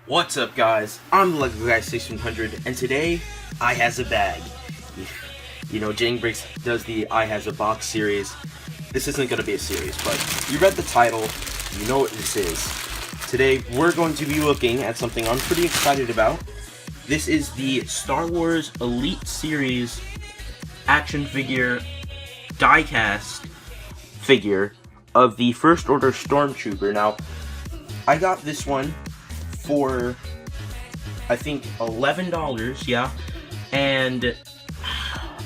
What's up, guys? I'm the Lego Guy 6100, and today I has a bag. You know, Jane Briggs does the I has a box series. This isn't going to be a series, but you read the title, you know what this is. Today we're going to be looking at something I'm pretty excited about. This is the Star Wars Elite Series action figure diecast figure of the First Order Stormtrooper. Now, I got this one for, I think, $11, yeah, and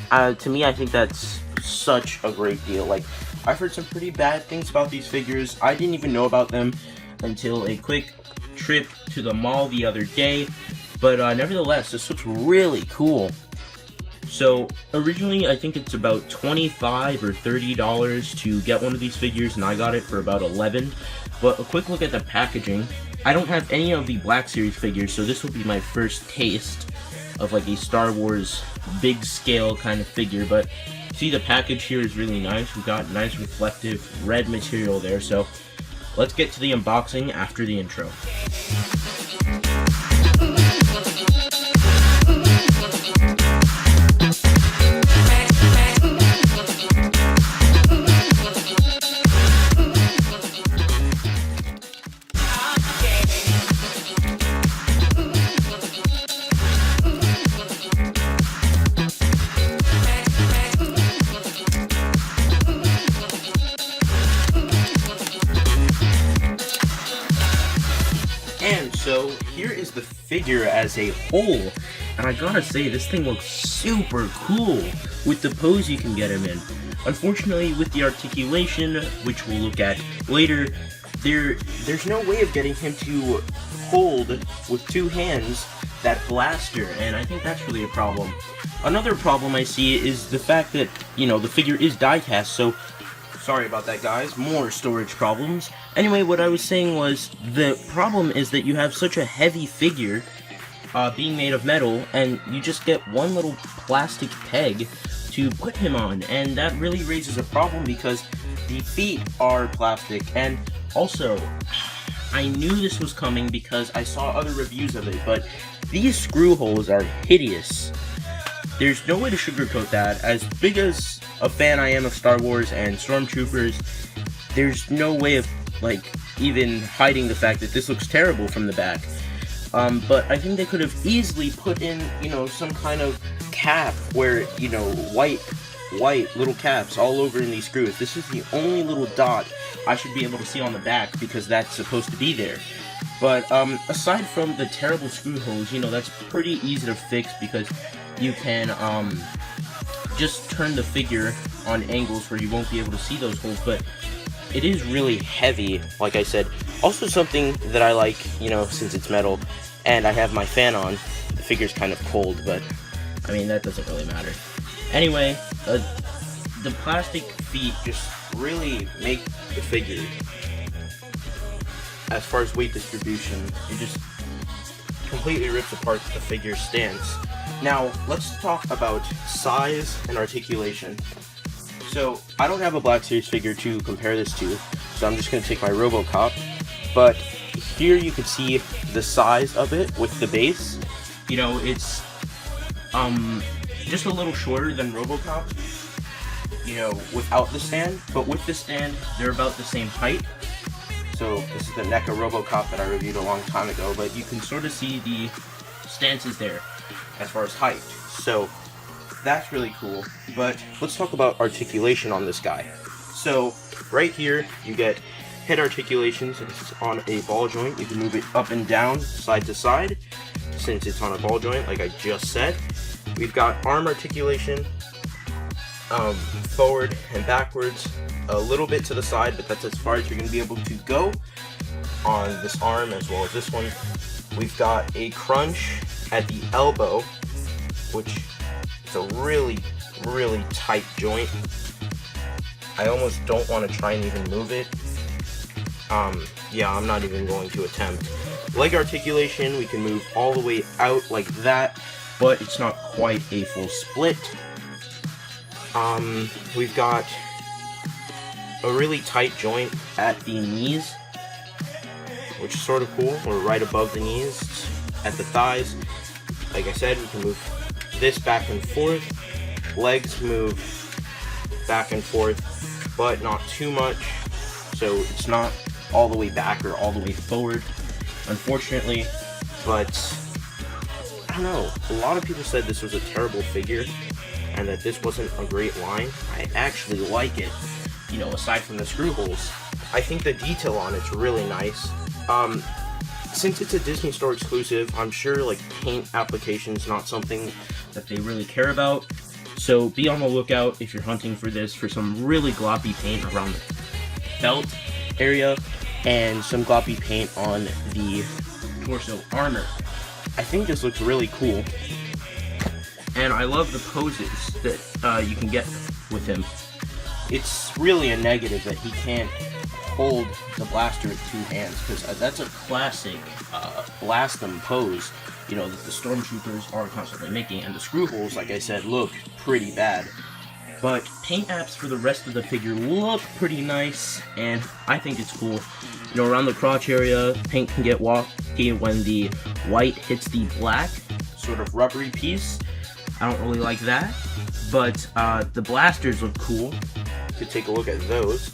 to me, I think that's such a great deal. Like, I've heard some pretty bad things about these figures. I didn't even know about them until a quick trip to the mall the other day, but nevertheless, this looks really cool. So, originally, I think it's about $25 or $30 to get one of these figures, and I got it for about $11. But a quick look at the packaging. I don't have any of the Black Series figures, so this will be my first taste of like a Star Wars big scale kind of figure. But see, the package here is really nice. We've got nice reflective red material there, so let's get to the unboxing after the intro. And so, here is the figure as a whole, and I gotta say, this thing looks super cool with the pose you can get him in. Unfortunately, with the articulation, which we'll look at later, there's no way of getting him to hold with two hands that blaster, and I think that's really a problem. Another problem I see is the fact that, you know, the figure is die-cast, so sorry about that, guys. More storage problems. Anyway, what I was saying was, the problem is that you have such a heavy figure being made of metal, and you just get one little plastic peg to put him on, and that really raises a problem because the feet are plastic. And also, I knew this was coming because I saw other reviews of it, but these screw holes are hideous. There's no way to sugarcoat that. As big as a fan I am of Star Wars and Stormtroopers, there's no way of, like, even hiding the fact that this looks terrible from the back. But I think they could have easily put in, you know, some kind of cap where, you know, white little caps all over in these screws. This is the only little dot I should be able to see on the back because that's supposed to be there. But aside from the terrible screw holes, you know, that's pretty easy to fix because you can just turn the figure on angles where you won't be able to see those holes. But it is really heavy, like I said. Also, something that I like, you know, since it's metal and I have my fan on, the figure's kind of cold, but I mean, that doesn't really matter. Anyway, the plastic feet just really make the figure, as far as weight distribution, it just completely rips apart the figure's stance. Now, let's talk about size and articulation. So, I don't have a Black Series figure to compare this to, so I'm just going to take my RoboCop. But here you can see the size of it with the base. You know, it's just a little shorter than RoboCop, you know, without the stand. But with the stand, they're about the same height. So, this is the NECA RoboCop that I reviewed a long time ago, but you can sort of see the stances there as far as height. So, that's really cool. But let's talk about articulation on this guy. So, right here, you get head articulations. It's on a ball joint. You can move it up and down, side to side, since it's on a ball joint, like I just said. We've got arm articulation, forward and backwards, a little bit to the side, but that's as far as you're going to be able to go on this arm as well as this one. We've got a crunch at the elbow, which is a really, really tight joint. I almost don't want to try and even move it. Yeah, I'm not even going to attempt. Leg articulation, we can move all the way out like that, but it's not quite a full split. We've got a really tight joint at the knees, which is sort of cool. We're right above the knees, at the thighs. Like I said, we can move this back and forth. Legs move back and forth, but not too much. So it's not all the way back or all the way forward, unfortunately. But I don't know. A lot of people said this was a terrible figure and that this wasn't a great line. I actually like it. You know, aside from the screw holes, I think the detail on it's really nice. Since it's a Disney Store exclusive, I'm sure like paint application is not something that they really care about. So be on the lookout if you're hunting for this for some really gloppy paint around the belt area and some gloppy paint on the torso armor. I think this looks really cool, and I love the poses that you can get with him. It's really a negative that he can't hold the blaster with two hands, because that's a classic blast them pose, you know, that the Stormtroopers are constantly making, and the screw holes, like I said, look pretty bad. But paint apps for the rest of the figure look pretty nice, and I think it's cool. You know, around the crotch area, paint can get wonky when the white hits the black, sort of rubbery piece. I don't really like that, but the blasters look cool. You could take a look at those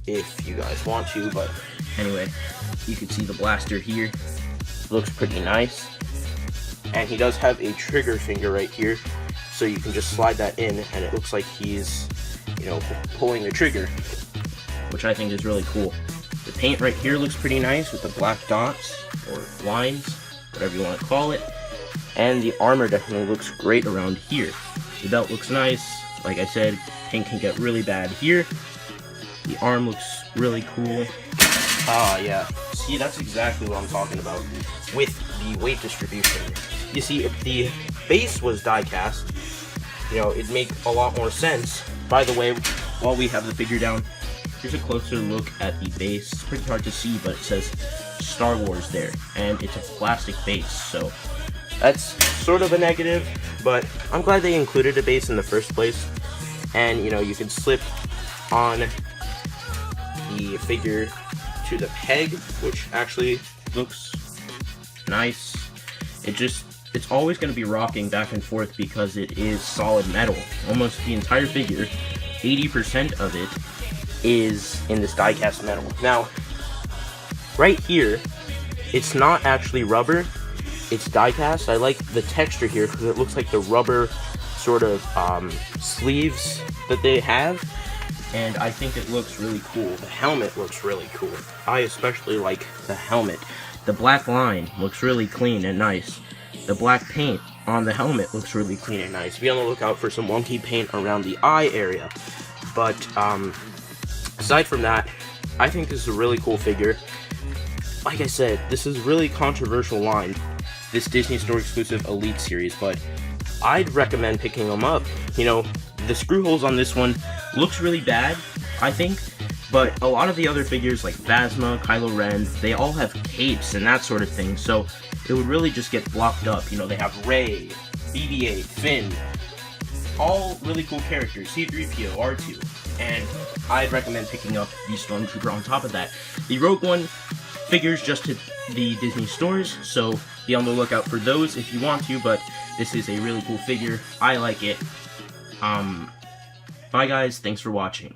if you guys want to, but anyway, you can see the blaster here. Looks pretty nice. And he does have a trigger finger right here, so you can just slide that in and it looks like he's, you know, pulling the trigger, which I think is really cool. The paint right here looks pretty nice with the black dots or lines, whatever you want to call it. And the armor definitely looks great around here. The belt looks nice. Like I said, paint can get really bad here. The arm looks really cool. Ah, yeah. See, that's exactly what I'm talking about with the weight distribution. You see, if the base was die cast, you know, it'd make a lot more sense. By the way, while we have the figure down, here's a closer look at the base. It's pretty hard to see, but it says Star Wars there, and it's a plastic base, so that's sort of a negative, but I'm glad they included a base in the first place. And, you know, you can slip on the figure to the peg, which actually looks nice. It's always going to be rocking back and forth because it is solid metal. Almost the entire figure, 80% of it, is in this die-cast metal. Now, right here, it's not actually rubber, it's die-cast. I like the texture here because it looks like the rubber sort of sleeves that they have, and I think it looks really cool. The helmet looks really cool. I especially like the helmet. The black line looks really clean and nice. The black paint on the helmet looks really clean and nice. Be on the lookout for some wonky paint around the eye area. But aside from that, I think this is a really cool figure. Like I said, this is really controversial line, this Disney Store exclusive Elite series, but I'd recommend picking them up. You know, the screw holes on this one looks really bad, I think, but a lot of the other figures like Phasma, Kylo Ren, they all have capes and that sort of thing, so it would really just get blocked up. You know, they have Rey, BB-8, Finn, all really cool characters, C-3PO, R2, and I'd recommend picking up the Stormtrooper on top of that. The Rogue One figures just hit the Disney stores, so be on the lookout for those if you want to, but this is a really cool figure. I like it. Bye guys, thanks for watching.